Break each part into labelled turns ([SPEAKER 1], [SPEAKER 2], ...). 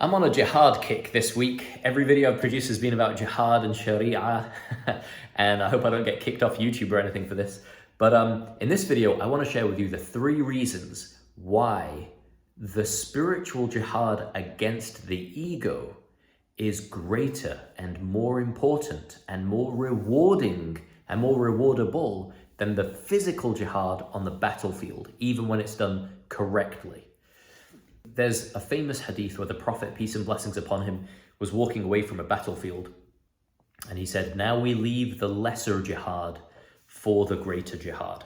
[SPEAKER 1] I'm on a jihad kick this week. Every video I've produced has been about jihad and sharia, and I hope I don't get kicked off YouTube or anything for this. But in this video, I want to share with you the 3 reasons why the spiritual jihad against the ego is greater and more important and more rewarding and more rewardable than the physical jihad on the battlefield, even when it's done correctly. There's a famous hadith where the Prophet, peace and blessings upon him, was walking away from a battlefield, and he said, "Now we leave the lesser jihad for the greater jihad."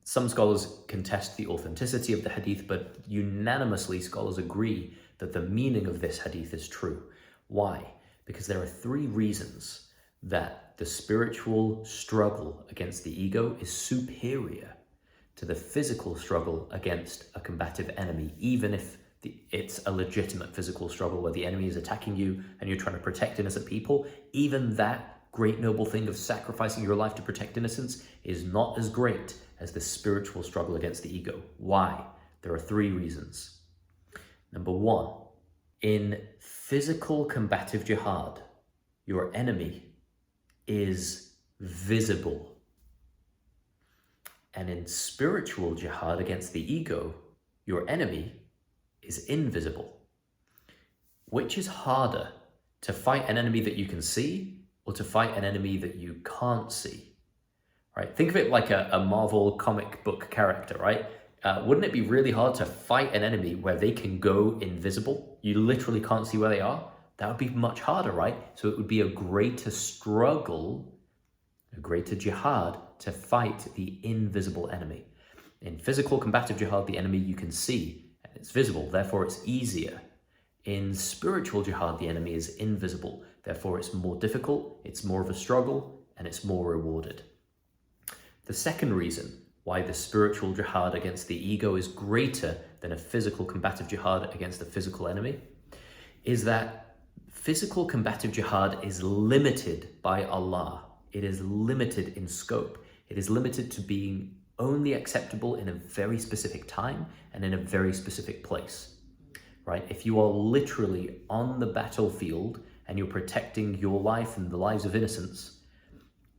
[SPEAKER 1] Some scholars contest the authenticity of the hadith, but unanimously scholars agree that the meaning of this hadith is true. Why? Because there are 3 reasons that the spiritual struggle against the ego is superior to the physical struggle against a combative enemy, even if it's a legitimate physical struggle where the enemy is attacking you and you're trying to protect innocent people. Even that great noble thing of sacrificing your life to protect innocence is not as great as the spiritual struggle against the ego. Why? There are 3 reasons. Number 1, in physical combative jihad, your enemy is visible. And in spiritual jihad against the ego, your enemy is invisible. Which is harder, to fight an enemy that you can see or to fight an enemy that you can't see? Right? Think of it like a Marvel comic book character, right? Wouldn't it be really hard to fight an enemy where they can go invisible? You literally can't see where they are? That would be much harder, right? So it would be a greater struggle, a greater jihad to fight the invisible enemy. In physical combative jihad, the enemy you can see and it's visible, therefore it's easier. In spiritual jihad, the enemy is invisible, therefore it's more difficult, it's more of a struggle, and it's more rewarded. The second reason why the spiritual jihad against the ego is greater than a physical combative jihad against a physical enemy is that physical combative jihad is limited by Allah. It is limited in scope. It is limited to being only acceptable in a very specific time and in a very specific place, right? If you are literally on the battlefield and you're protecting your life and the lives of innocents,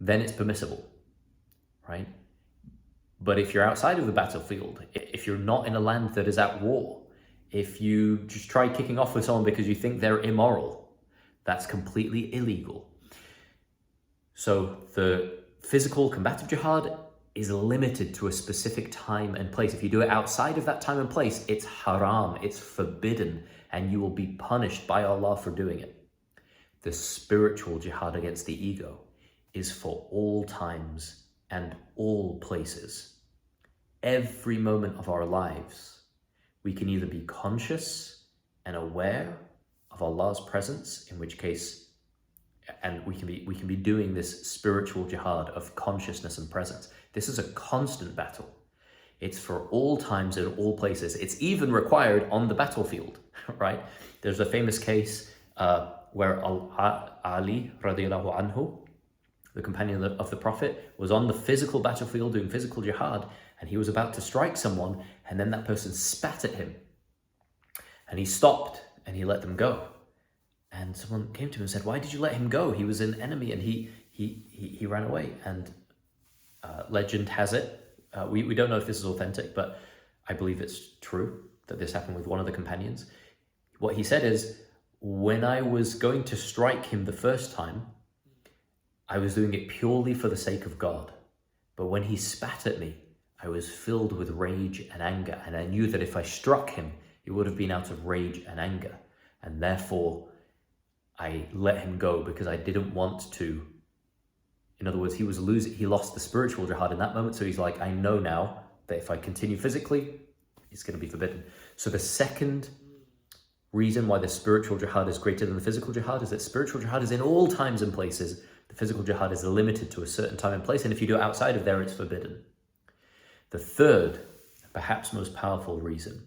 [SPEAKER 1] then it's permissible, right? But if you're outside of the battlefield, if you're not in a land that is at war, if you just try kicking off with someone because you think they're immoral, that's completely illegal. So the physical combative jihad is limited to a specific time and place. If you do it outside of that time and place, it's haram, it's forbidden, and you will be punished by Allah for doing it. The spiritual jihad against the ego is for all times and all places. Every moment of our lives, we can either be conscious and aware of Allah's presence, in which case, and we can be doing this spiritual jihad of consciousness and presence. This is a constant battle. It's for all times and all places. It's even required on the battlefield, right? There's a famous case where Ali radiallahu anhu, the companion of the Prophet, was on the physical battlefield doing physical jihad, and he was about to strike someone, and then that person spat at him. And he stopped and he let them go. And someone came to him and said, "Why did you let him go? He was an enemy," and he ran away. And legend has it, we don't know if this is authentic, but I believe it's true that this happened with one of the companions. What he said is, "When I was going to strike him the first time, I was doing it purely for the sake of God. But when he spat at me, I was filled with rage and anger, and I knew that if I struck him, it would have been out of rage and anger. And therefore, I let him go because I didn't want to." In other words, he lost the spiritual jihad in that moment. So he's like, I know now that if I continue physically, it's going to be forbidden. So the second reason why the spiritual jihad is greater than the physical jihad is that spiritual jihad is in all times and places. The physical jihad is limited to a certain time and place. And if you do it outside of there, it's forbidden. The third, perhaps most powerful reason,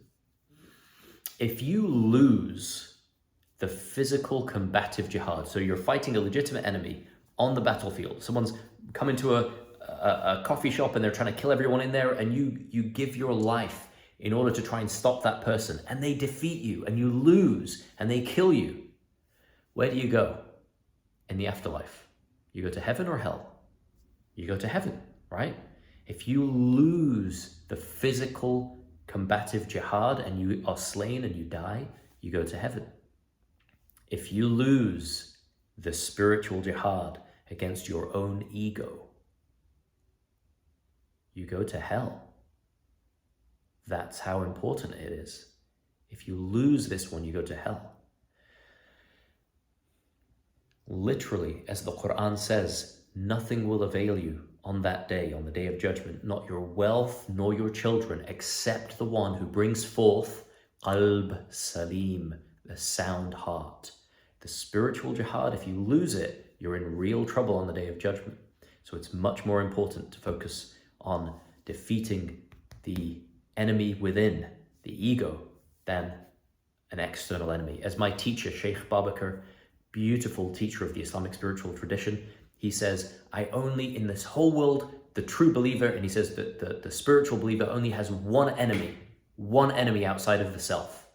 [SPEAKER 1] if you lose the physical combative jihad, so you're fighting a legitimate enemy on the battlefield, someone's come into a coffee shop and they're trying to kill everyone in there, and you give your life in order to try and stop that person, and they defeat you and you lose and they kill you, where do you go in the afterlife? You go to heaven or hell? You go to heaven, right? If you lose the physical combative jihad and you are slain and you die, you go to heaven. If you lose the spiritual jihad against your own ego, you go to hell. That's how important it is. If you lose this one, you go to hell. Literally, as the Quran says, nothing will avail you on that day, on the day of judgment, not your wealth nor your children, except the one who brings forth qalb salim, the sound heart. The spiritual jihad, if you lose it, you're in real trouble on the day of judgment. So it's much more important to focus on defeating the enemy within, the ego, than an external enemy. As my teacher, Sheikh Babakar, beautiful teacher of the Islamic spiritual tradition, he says, I only, in this whole world, the true believer, and he says that the spiritual believer only has one enemy outside of the self.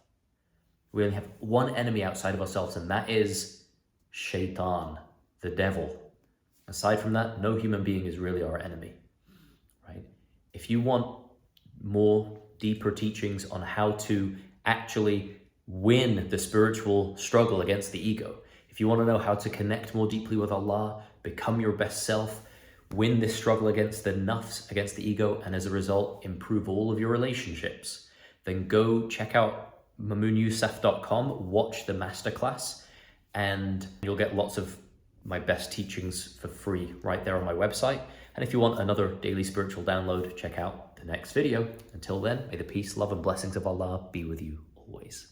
[SPEAKER 1] We only have one enemy outside of ourselves, and that is shaitan, the devil. Aside from that, no human being is really our enemy, right? If you want more deeper teachings on how to actually win the spiritual struggle against the ego, if you want to know how to connect more deeply with Allah, become your best self, win this struggle against the nafs, against the ego, and as a result, improve all of your relationships, then go check out mamoonyusaf.com, watch the masterclass, and you'll get lots of my best teachings for free right there on my website. And if you want another daily spiritual download, check out the next video. Until then, may the peace, love, and blessings of Allah be with you always.